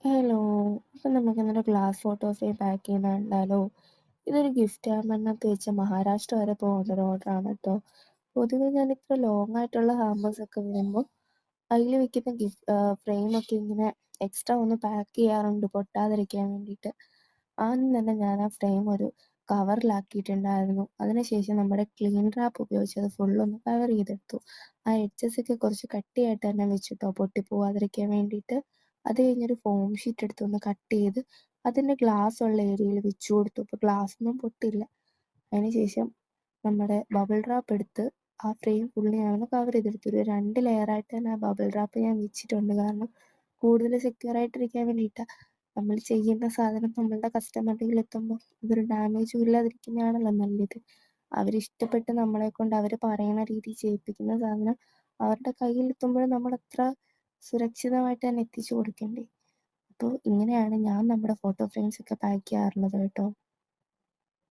Hello. അപ്പം നമുക്കിന്നൊരു glass photo frame pack ചെയ്യുന്നത് കണ്ടാലോ? ഇതൊരു ഗിഫ്റ്റ് ഹാമ്പറിനകത്ത് വെച്ച മഹാരാഷ്ട്ര വരെ പോകുന്ന ഒരു ഓർഡറാണ് കേട്ടോ. പൊതുവെ ഞാൻ ഇത്ര ലോങ് ആയിട്ടുള്ള ഹാമ്പേഴ്സ് ഒക്കെ വരുമ്പോൾ അതിൽ വെക്കുന്ന ഫ്രെയിമൊക്കെ ഇങ്ങനെ എക്സ്ട്രാ ഒന്ന് പാക്ക് ചെയ്യാറുണ്ട് പൊട്ടാതിരിക്കാൻ വേണ്ടിയിട്ട്. ആദ്യം തന്നെ ഞാൻ ആ ഫ്രെയിം ഒരു കവറിലാക്കിയിട്ടുണ്ടായിരുന്നു. അതിനുശേഷം നമ്മുടെ ക്ലീൻ റാപ്പ് ഉപയോഗിച്ച് അത് ഫുള്ളൊന്ന് കവർ ചെയ്തെടുത്തു. ആ എഡ്ജസ് ഒക്കെ കുറച്ച് കട്ടിയായിട്ട് തന്നെ വെച്ചിട്ടോ പൊട്ടിപ്പോവാതിരിക്കാൻ വേണ്ടിയിട്ട്. അത് കഴിഞ്ഞൊരു ഫോം ഷീറ്റ് എടുത്തൊന്ന് കട്ട് ചെയ്ത് അതിൻ്റെ ഗ്ലാസ് ഉള്ള ഏരിയയിൽ വെച്ചു കൊടുത്തു. അപ്പോൾ ഗ്ലാസ് ഒന്നും പൊട്ടില്ല. അതിനുശേഷം നമ്മുടെ ബബിൾ റാപ്പ് എടുത്ത് ആ ഫ്രെയിം ഫുള്ളി ഞാനൊന്ന് കവർ ചെയ്തെടുത്തു. ഒരു 2 ലെയറായിട്ട് തന്നെ ആ ബബിൾ റാപ്പ് ഞാൻ വെച്ചിട്ടുണ്ട്. കാരണം കൂടുതൽ സെക്യൂർ ആയിട്ടിരിക്കാൻ വേണ്ടിയിട്ടാണ്. നമ്മൾ ചെയ്യുന്ന സാധനം നമ്മളുടെ കസ്റ്റമറുടെ കയ്യിൽ എത്തുമ്പോൾ അതൊരു ഡാമേജും ഇല്ലാതിരിക്കുന്നതാണല്ലോ നല്ലത്. അവരിഷ്ടപ്പെട്ട് നമ്മളെക്കൊണ്ട് അവർ പറയുന്ന രീതിയിൽ ചെയ്യിപ്പിക്കുന്ന സാധനം അവരുടെ കയ്യിലെത്തുമ്പോൾ നമ്മളത്ര സുരക്ഷിതമായിട്ട് തന്നെ എത്തിച്ചു കൊടുക്കണ്ടേ. അപ്പോൾ ഇങ്ങനെയാണ് ഞാൻ നമ്മുടെ ഫോട്ടോ ഫ്രെയിംസ് ഒക്കെ പാക്ക് ചെയ്യാറുള്ളത് കേട്ടോ.